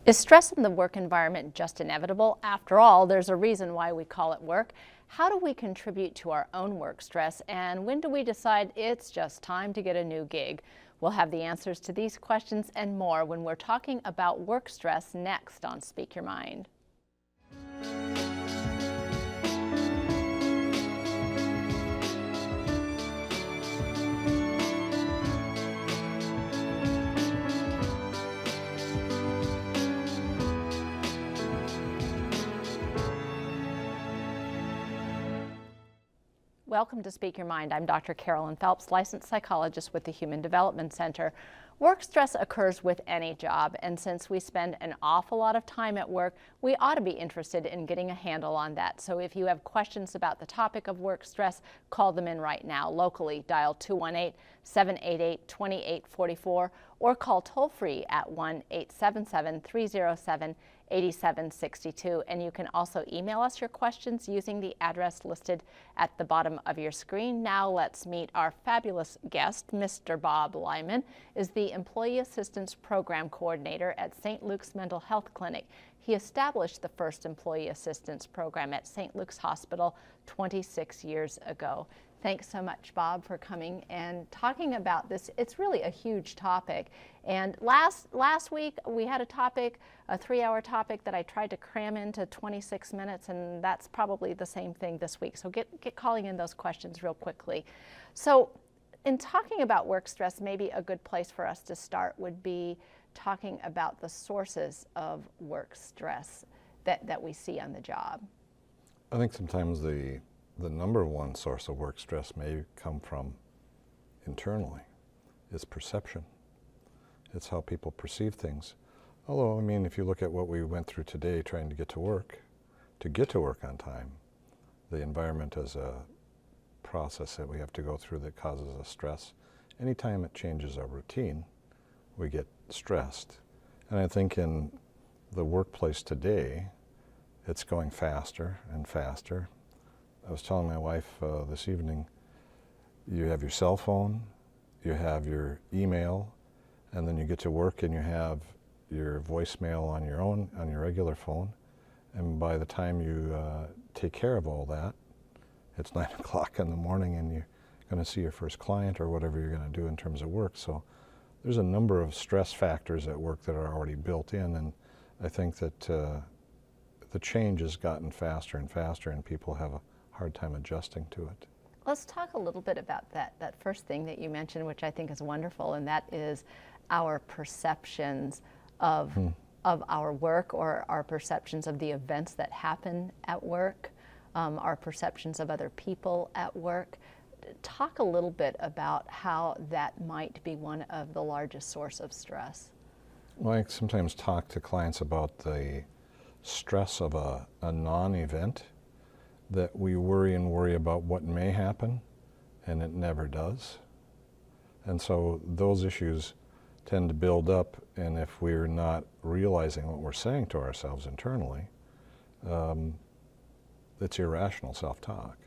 Is stress in the work environment just inevitable? After all, there's a reason why we call it work. How do we contribute to our own work stress, and when do we decide it's just time to get a new gig? We'll have the answers to these questions and more when we're talking about work stress next on Speak Your Mind. Welcome to Speak Your Mind. I'm Dr. Carolyn Phelps, licensed psychologist with the Human Development Center. Work stress occurs with any job, and since we spend an awful lot of time at work, we ought to be interested in getting a handle on that. So if you have questions about the topic of work stress, call them in right now. Locally, dial 218-788-2844 or call toll-free at 1-877-307-8762. And you can also email us your questions using the address listed at the bottom of your screen. Now let's meet our fabulous guest. Mr. Bob Lyman is the Employee Assistance Program Coordinator at St. Luke's Mental Health Clinic. He established the first Employee Assistance Program at St. Luke's Hospital 26 years ago. Thanks so much, Bob, for coming and talking about this. It's really a huge topic. And last week we had a topic, a 3-hour topic that I tried to cram into 26 minutes, and that's probably the same thing this week. So get calling in those questions real quickly. So in talking about work stress, maybe a good place for us to start would be talking about the sources of work stress that we see on the job. I think sometimes the number one source of work stress may come from internally. It's perception. It's how people perceive things. Although, I mean, if you look at what we went through today trying to get to work on time, the environment is a process that we have to go through that causes us stress. Anytime it changes our routine, we get stressed. And I think in the workplace today, it's going faster and faster. I was telling my wife this evening, you have your cell phone, you have your email, and then you get to work and you have your voicemail on your regular phone. And by the time you take care of all that, it's 9 o'clock in the morning and you're going to see your first client or whatever you're going to do in terms of work. So there's a number of stress factors at work that are already built in, and I think that the change has gotten faster and faster and people have a hard time adjusting to it. Let's talk a little bit about that first thing that you mentioned, which I think is wonderful, and that is our perceptions of our work, or our perceptions of the events that happen at work, our perceptions of other people at work. Talk a little bit about how that might be one of the largest source of stress. Well, I sometimes talk to clients about the stress of a non-event, that we worry about what may happen, and it never does. And so those issues tend to build up, and if we're not realizing what we're saying to ourselves internally, it's irrational self-talk.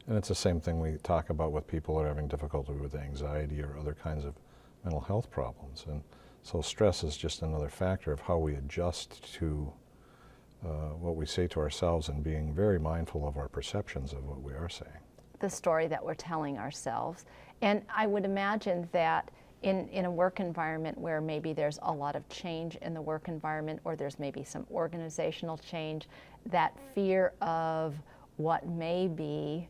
And it's the same thing we talk about with people that are having difficulty with anxiety or other kinds of mental health problems. And so stress is just another factor of how we adjust to what we say to ourselves, and being very mindful of our perceptions of what we are saying. The story that we're telling ourselves. And I would imagine that in a work environment where maybe there's a lot of change in the work environment, or there's maybe some organizational change, that fear of what may be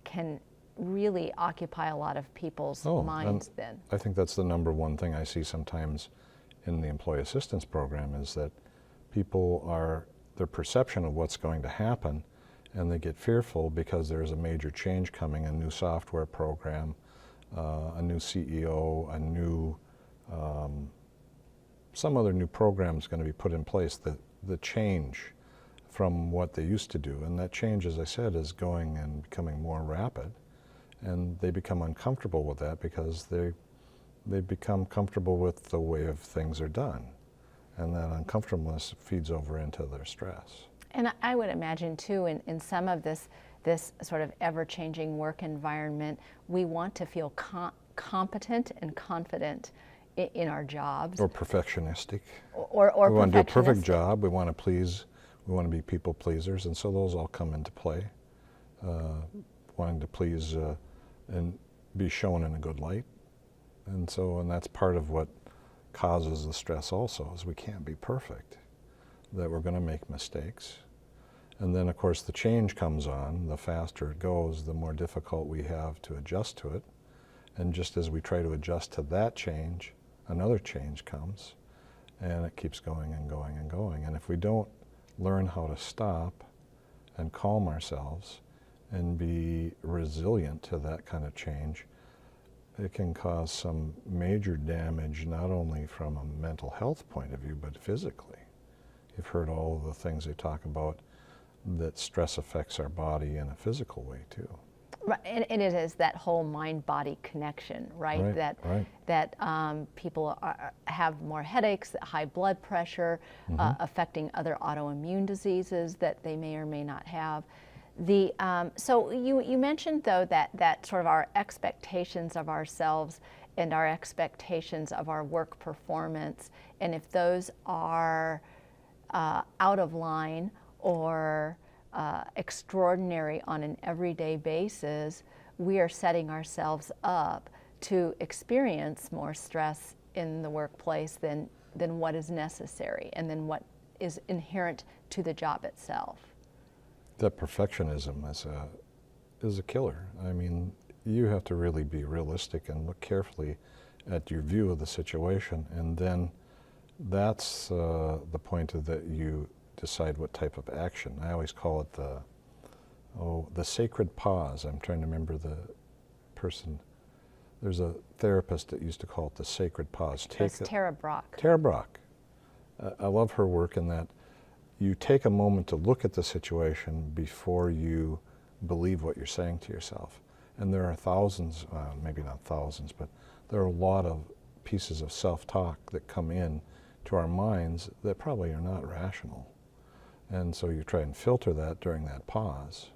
can really occupy a lot of people's minds then. I think that's the number one thing I see sometimes in the employee assistance program, is that people their perception of what's going to happen, and they get fearful because there's a major change coming, a new software program, a new CEO, a new, some other new program is going to be put in place, the change from what they used to do. And that change, as I said, is going and becoming more rapid. And they become uncomfortable with that because they become comfortable with the way of things are done. And that uncomfortableness feeds over into their stress. And I would imagine too, in some of this sort of ever-changing work environment, we want to feel competent and confident in our jobs. Or perfectionistic. Or we want to do a perfect perfectionistic. job. We want to please. We want to be people pleasers, and so those all come into play. Wanting to please and be shown in a good light, and that's part of what causes the stress. Also, is we can't be perfect. That we're going to make mistakes, and then of course the change comes on. The faster it goes, the more difficult we have to adjust to it. And just as we try to adjust to that change, another change comes, and it keeps going and going and going. And if we don't learn how to stop and calm ourselves and be resilient to that kind of change, it can cause some major damage, not only from a mental health point of view, but physically. You've heard all of the things they talk about, that stress affects our body in a physical way too. Right, and it is that whole mind-body connection, right? That people have more headaches, high blood pressure, affecting other autoimmune diseases that they may or may not have. So you mentioned though that sort of our expectations of ourselves and our expectations of our work performance, and if those are out of line or extraordinary on an everyday basis, we are setting ourselves up to experience more stress in the workplace than what is necessary and than what is inherent to the job itself. That perfectionism is a killer. I mean, you have to really be realistic and look carefully at your view of the situation, and then that's the point of that you decide what type of action. I always call it the sacred pause. I'm trying to remember the person. There's a therapist that used to call it the sacred pause. That's Tara Brach. Tara Brach. I love her work in that you take a moment to look at the situation before you believe what you're saying to yourself. And there are thousands, maybe not thousands, but there are a lot of pieces of self-talk that come in to our minds that probably are not rational. And so you try and filter that during that pause.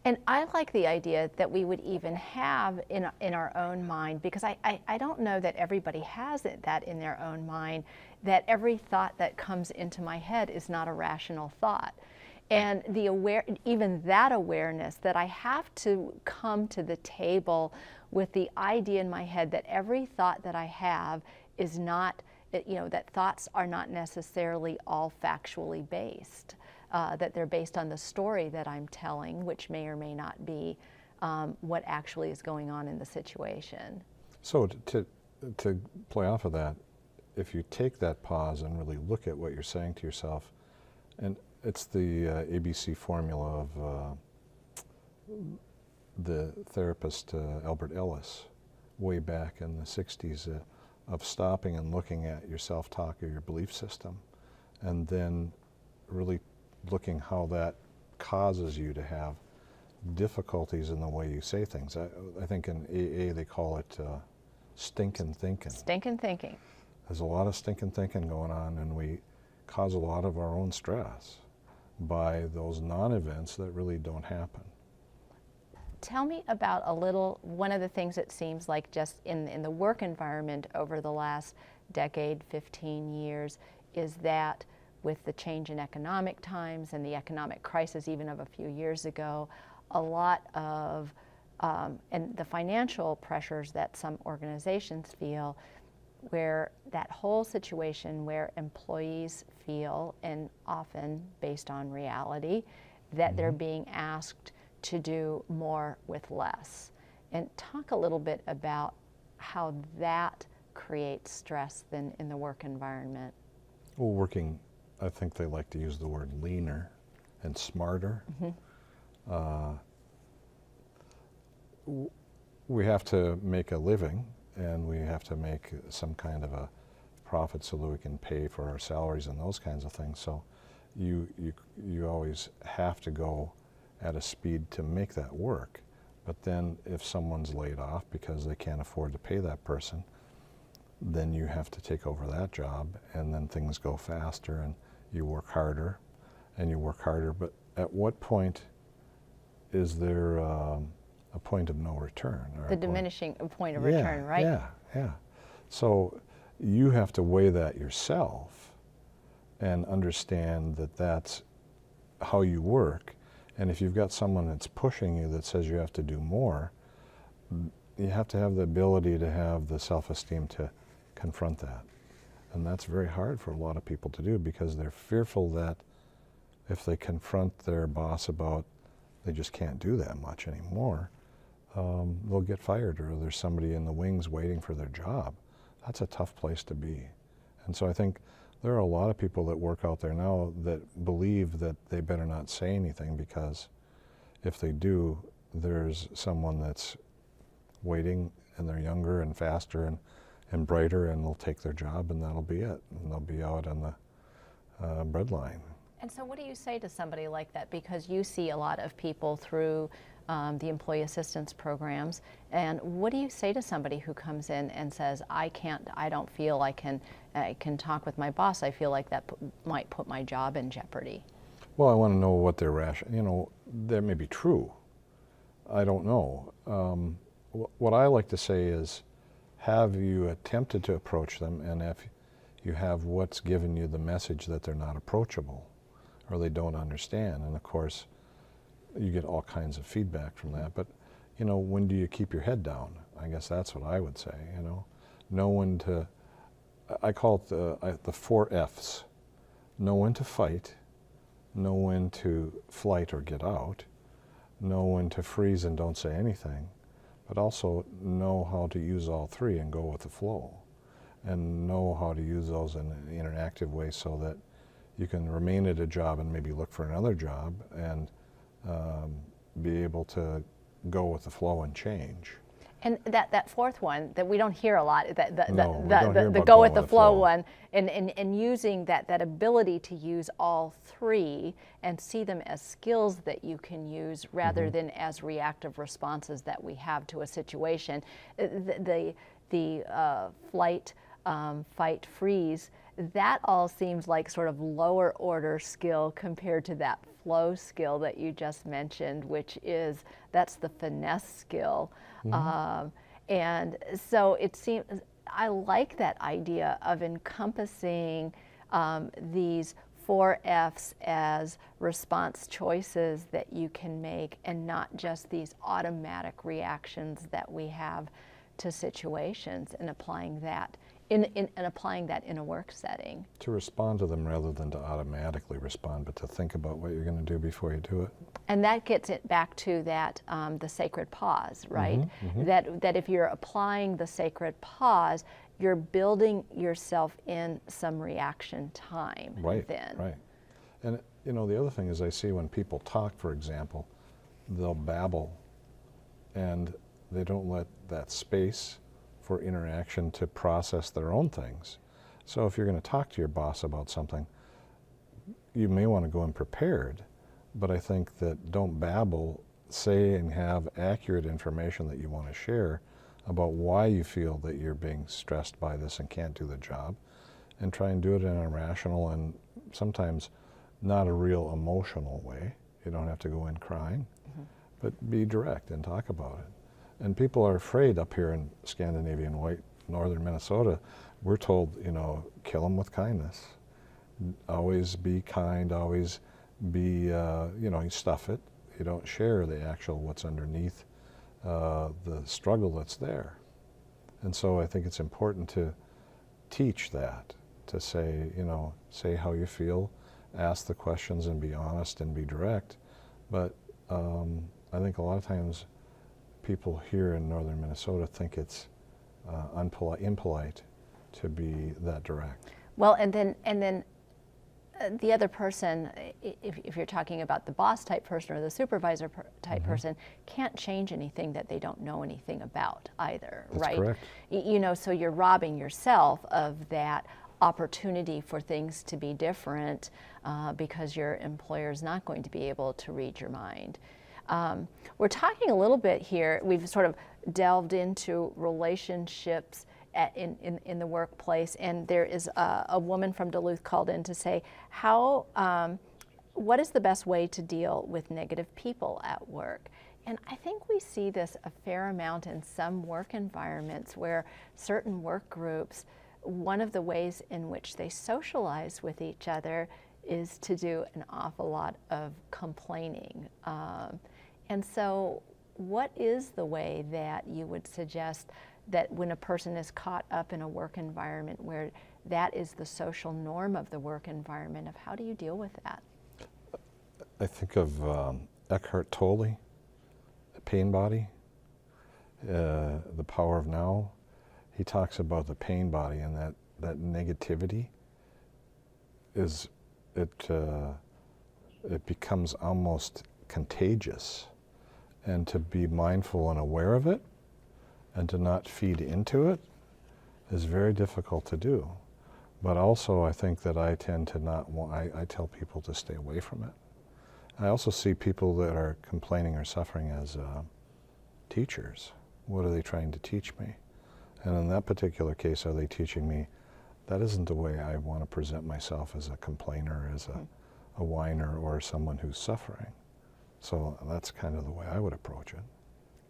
And I like the idea that we would even have in our own mind, because I don't know that everybody has that in their own mind, that every thought that comes into my head is not a rational thought. And even that awareness that I have to come to the table with the idea in my head that every thought that I have is not, that thoughts are not necessarily all factually based, that they're based on the story that I'm telling, which may or may not be what actually is going on in the situation. So to play off of that, if you take that pause and really look at what you're saying to yourself, and it's the ABC formula of the therapist Albert Ellis way back in the 60s, of stopping and looking at your self-talk or your belief system, and then really looking how that causes you to have difficulties in the way you say things. I think in AA they call it stinking thinking. Stinking thinking. There's a lot of stinking thinking going on, and we cause a lot of our own stress by those non-events that really don't happen. Tell me about one of the things it seems like just in the work environment over the last decade, 15 years, is that with the change in economic times and the economic crisis even of a few years ago, a lot of, and the financial pressures that some organizations feel, where that whole situation where employees feel, and often based on reality, that they're being asked to do more with less. And talk a little bit about how that creates stress then in the work environment. Well, I think they like to use the word leaner and smarter. We have to make a living, and we have to make some kind of a profit so that we can pay for our salaries and those kinds of things. So you always have to go at a speed to make that work. But then if someone's laid off because they can't afford to pay that person, then you have to take over that job, and then things go faster and you work harder and you work harder. But at what point is there a point of no return? Or the diminishing point of return, right? Yeah. So you have to weigh that yourself and understand that that's how you work. And if you've got someone that's pushing you that says you have to do more, you have to have the ability to have the self-esteem to confront that. And that's very hard for a lot of people to do because they're fearful that if they confront their boss about they just can't do that much anymore, they'll get fired or there's somebody in the wings waiting for their job. That's a tough place to be. And so I think there are a lot of people that work out there now that believe that they better not say anything because if they do, there's someone that's waiting and they're younger and faster and brighter and they'll take their job and that'll be it. And they'll be out on the breadline. And so what do you say to somebody like that? Because you see a lot of people through the employee assistance programs. And what do you say to somebody who comes in and says, I don't feel I can talk with my boss. I feel like that might put my job in jeopardy. Well, I want to know what their that may be true. I don't know. What I like to say is, have you attempted to approach them, and if you have, what's given you the message that they're not approachable or they don't understand? And of course, you get all kinds of feedback from that. But, when do you keep your head down? I guess that's what I would say, Know when to, I call it the 4 F's. Know when to fight, know when to flight or get out, know when to freeze and don't say anything, but also know how to use all 3 and go with the flow, and know how to use those in an interactive way so that you can remain at a job and maybe look for another job and be able to go with the flow and change. And that 4th one that we don't hear a lot, the go with the flow one, and using that ability to use all 3 and see them as skills that you can use rather than as reactive responses that we have to a situation. The flight, fight, freeze, that all seems like sort of lower order skill compared to that flow skill that you just mentioned, which is, that's the finesse skill. And so it seems, I like that idea of encompassing these 4 F's as response choices that you can make and not just these automatic reactions that we have to situations, and applying that in a work setting. To respond to them rather than to automatically respond, but to think about what you're going to do before you do it. And that gets it back to that the sacred pause, right? That if you're applying the sacred pause, you're building yourself in some reaction time. Right. Then. Right. And the other thing is, I see when people talk, for example, they'll babble, and they don't let that space for interaction to process their own things. So if you're going to talk to your boss about something, you may want to go in prepared, but I think that don't babble, say and have accurate information that you want to share about why you feel that you're being stressed by this and can't do the job, and try and do it in a rational and sometimes not a real emotional way. You don't have to go in crying, but be direct and talk about it. And people are afraid up here in Scandinavian white northern Minnesota. We're told, kill them with kindness. Always be kind, always be, you stuff it. You don't share the actual what's underneath the struggle that's there. And so I think it's important to teach that, to say, say how you feel, ask the questions and be honest and be direct. But I think a lot of times people here in northern Minnesota think it's impolite to be that direct. Well, and then the other person, if you're talking about the boss type person or the supervisor type person, can't change anything that they don't know anything about either, That's right? Correct. So you're robbing yourself of that opportunity for things to be different because your employer is not going to be able to read your mind. We're talking a little bit here, we've sort of delved into relationships in the workplace, and there is a woman from Duluth called in to say, what is the best way to deal with negative people at work? And I think we see this a fair amount in some work environments where certain work groups, one of the ways in which they socialize with each other is to do an awful lot of complaining. And so what is the way that you would suggest that when a person is caught up in a work environment where that is the social norm of the work environment, of how do you deal with that? I think of Eckhart Tolle, the pain body, the power of now. He talks about the pain body, and that negativity is, it becomes almost contagious. And to be mindful and aware of it and to not feed into it is very difficult to do. But also I think that I tend to not want, I tell people to stay away from it. I also see people that are complaining or suffering as teachers. What are they trying to teach me? And in that particular case, are they teaching me that isn't the way I want to present myself as a complainer, as a whiner, or someone who's suffering? So that's kind of the way I would approach it.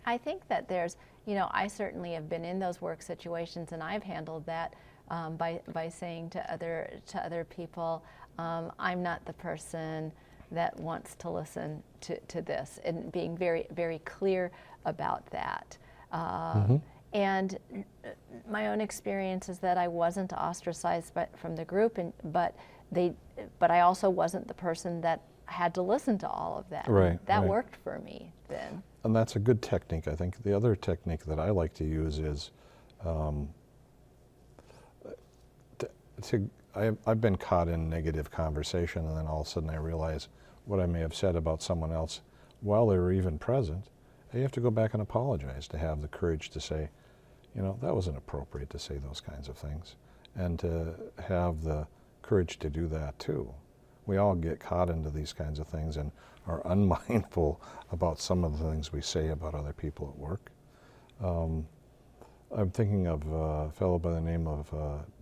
I think that there's, you know, I certainly have been in those work situations, and I've handled that by saying to other people, I'm not the person that wants to listen to this, and being very, very clear about that. And my own experience is that I wasn't ostracized from the group, but I also wasn't the person that had to listen to all of that. Right, that right. worked for me then. And that's a good technique. I think the other technique that I like to use is, I've been caught in negative conversation, and then all of a sudden I realize what I may have said about someone else while they were even present. And you have to go back and apologize, to have the courage to say, you know, that wasn't appropriate to say those kinds of things, and to have the courage to do that too. We all get caught into these kinds of things and are unmindful about some of the things we say about other people at work. I'm thinking of a fellow by the name of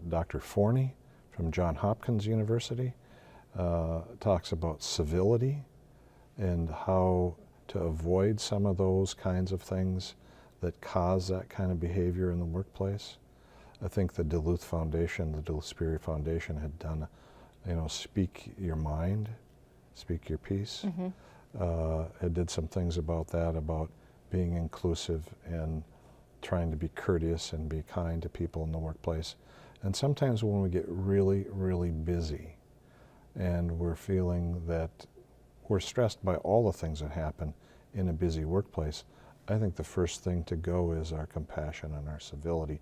Dr. Forney from Johns Hopkins University. Talks about civility and how to avoid some of those kinds of things that cause that kind of behavior in the workplace. I think the Duluth Foundation, the Duluth Superior Foundation, had done, you know, speak your mind, speak your piece. It did some things about that, about being inclusive and trying to be courteous and be kind to people in the workplace. And sometimes when we get really, really busy and we're feeling that we're stressed by all the things that happen in a busy workplace, I think the first thing to go is our compassion and our civility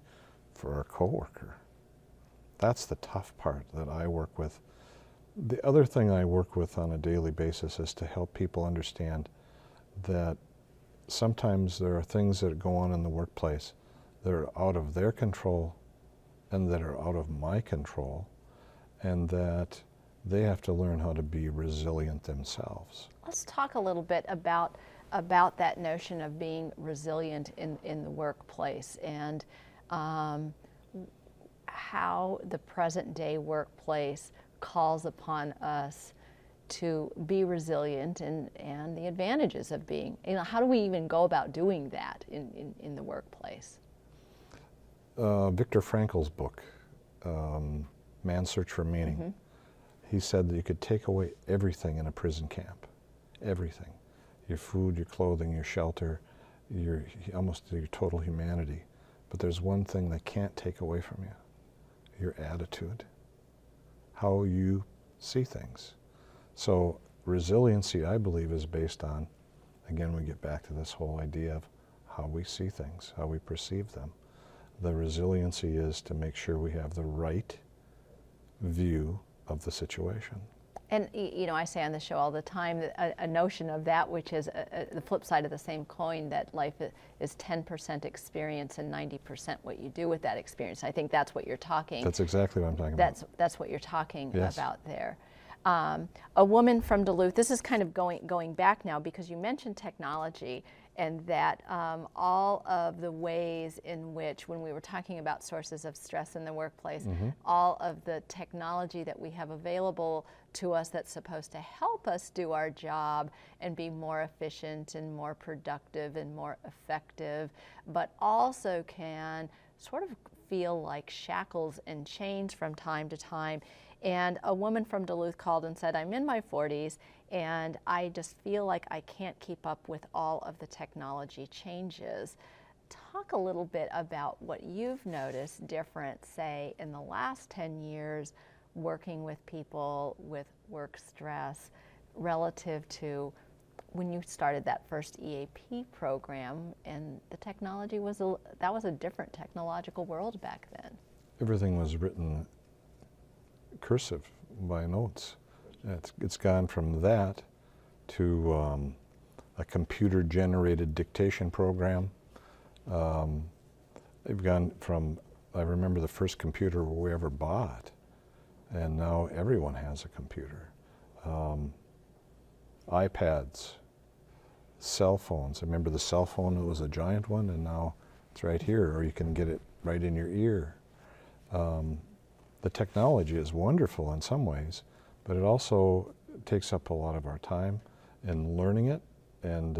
for our coworker. That's the tough part that I work with. The other thing I work with on a daily basis is to help people understand that sometimes there are things that go on in the workplace that are out of their control and that are out of my control, and that they have to learn how to be resilient themselves. Let's talk a little bit about that notion of being resilient in the workplace, and how the present day workplace calls upon us to be resilient, and the advantages of being, you know, how do we even go about doing that in the workplace? Viktor Frankl's book, Man's Search for Meaning, he said that you could take away everything in a prison camp, everything. Your food, your clothing, your shelter, almost your total humanity. But there's one thing they can't take away from you: your attitude, how you see things. So resiliency, I believe, is based on, again, we get back to this whole idea of how we see things, how we perceive them. The resiliency is to make sure we have the right view of the situation. And, you know, I say on the show all the time that a notion of that, which is the flip side of the same coin, that life is 10% experience and 90% what you do with that experience. I think that's what you're talking. That's exactly what I'm talking about. That's what you're talking Yes. about there. A woman from Duluth, this is kind of going back now, because you mentioned technology, and that all of the ways in which, when we were talking about sources of stress in the workplace, all of the technology that we have available to us that's supposed to help us do our job and be more efficient and more productive and more effective, but also can sort of feel like shackles and chains from time to time. And a woman from Duluth called and said, I'm in my 40s and I just feel like I can't keep up with all of the technology changes. Talk a little bit about what you've noticed different, say, in the last 10 years working with people with work stress relative to when you started that first EAP program, and the technology was that was a different technological world back then. Everything was written cursive by notes. It's gone from that to a computer-generated dictation program. They've gone from, I remember the first computer we ever bought, and now everyone has a computer. iPads, cell phones. I remember the cell phone, it was a giant one, and now it's right here, or you can get it right in your ear. The technology is wonderful in some ways, but it also takes up a lot of our time in learning it. And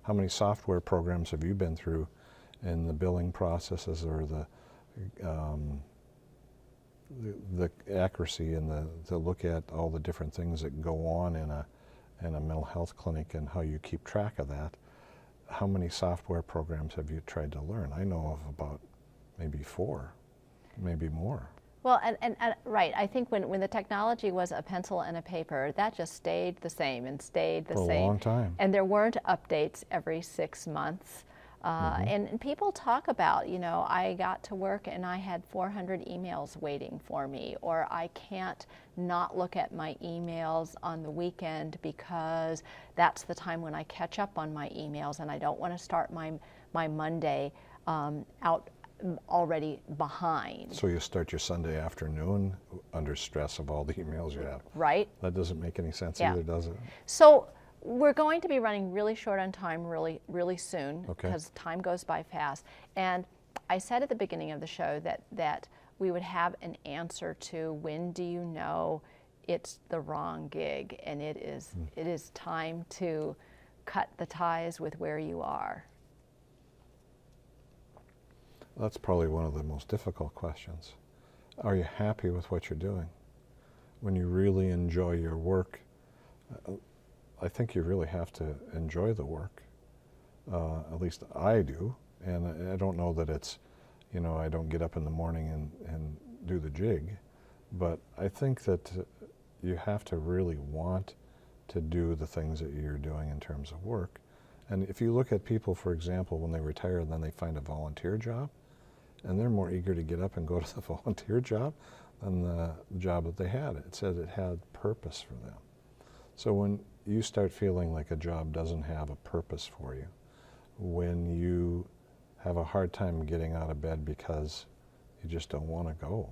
how many software programs have you been through in the billing processes, or the accuracy and to look at all the different things that go on in a mental health clinic and how you keep track of that? How many software programs have you tried to learn? I know of about maybe 4, maybe more. Well, and right, I think when the technology was a pencil and a paper, that just stayed the same and stayed the same. For a long time. And there weren't updates every 6 months. And people talk about, you know, I got to work and I had 400 emails waiting for me, or I can't not look at my emails on the weekend because that's the time when I catch up on my emails, and I don't want to start my Monday out already behind. So you start your Sunday afternoon under stress of all the emails you have. Right. That doesn't make any sense either, does it? So we're going to be running really short on time really soon, because time goes by fast. And I said at the beginning of the show that we would have an answer to when do you know it's the wrong gig, and it is time to cut the ties with where you are. That's probably one of the most difficult questions. Are you happy with what you're doing? When you really enjoy your work, I think you really have to enjoy the work. At least I do. And I don't know that it's, you know, I don't get up in the morning and do the jig. But I think that you have to really want to do the things that you're doing in terms of work. And if you look at people, for example, when they retire, then they find a volunteer job, and they're more eager to get up and go to the volunteer job than the job that they had. It said it had purpose for them. So when you start feeling like a job doesn't have a purpose for you, when you have a hard time getting out of bed because you just don't want to go,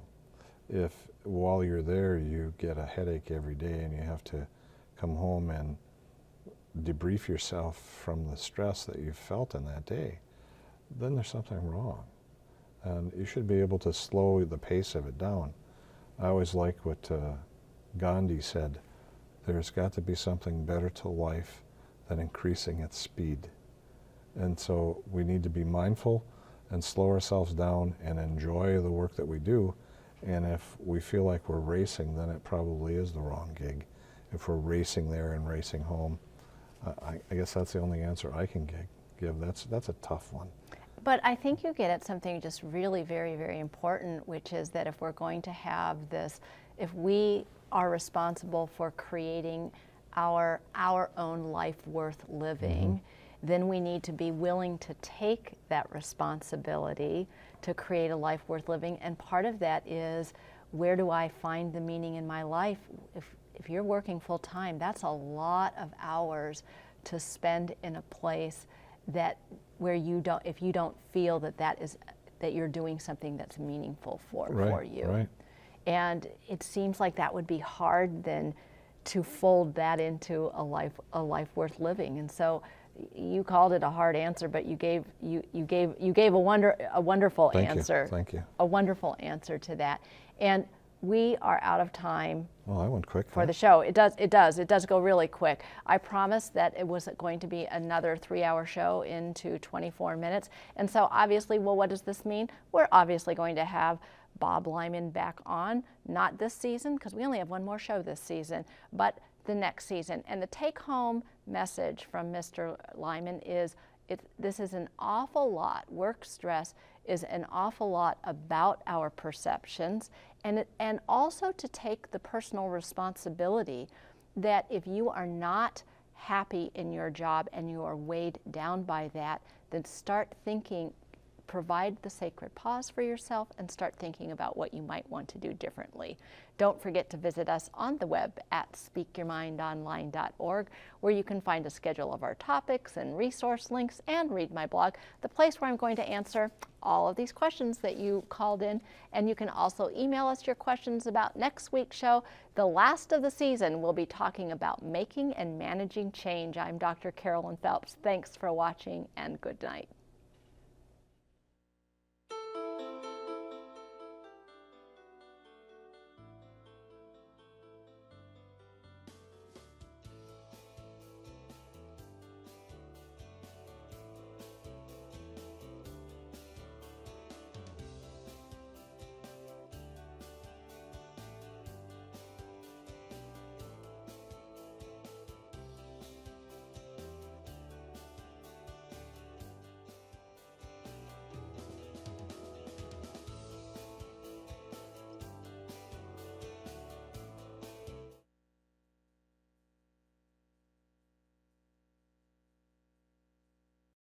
if while you're there you get a headache every day and you have to come home and debrief yourself from the stress that you felt in that day, then there's something wrong. And you should be able to slow the pace of it down. I always like what Gandhi said, there's got to be something better to life than increasing its speed. And so we need to be mindful and slow ourselves down and enjoy the work that we do. And if we feel like we're racing, then it probably is the wrong gig. If we're racing there and racing home, I guess that's the only answer I can give. That's a tough one. But I think you get at something just really very, very important, which is that if we're going to have this, if we are responsible for creating our own life worth living, then we need to be willing to take that responsibility to create a life worth living. And part of that is, where do I find the meaning in my life? If you're working full time, that's a lot of hours to spend in a place where you don't, if you don't feel that you're doing something that's meaningful for you. Right. And it seems like that would be hard then to fold that into a life worth living. And so you called it a hard answer, but you gave a wonderful answer. Thank you. A wonderful answer to that. And we are out of time. Oh, I went quick for the show. It does go really quick. I promised that it was going to be another 3-hour show into 24 minutes. And so obviously, well, what does this mean? We're obviously going to have Bob Lyman back on, not this season, because we only have one more show this season, but the next season. And the take-home message from Mr. Lyman is, this is an awful lot. Work stress is an awful lot about our perceptions, and also to take the personal responsibility that if you are not happy in your job and you are weighed down by that, then start thinking, provide the sacred pause for yourself and start thinking about what you might want to do differently. Don't forget to visit us on the web at speakyourmindonline.org, where you can find a schedule of our topics and resource links and read my blog, the place where I'm going to answer all of these questions that you called in. And you can also email us your questions about next week's show. The last of the season, we'll be talking about making and managing change. I'm Dr. Carolyn Phelps. Thanks for watching and good night.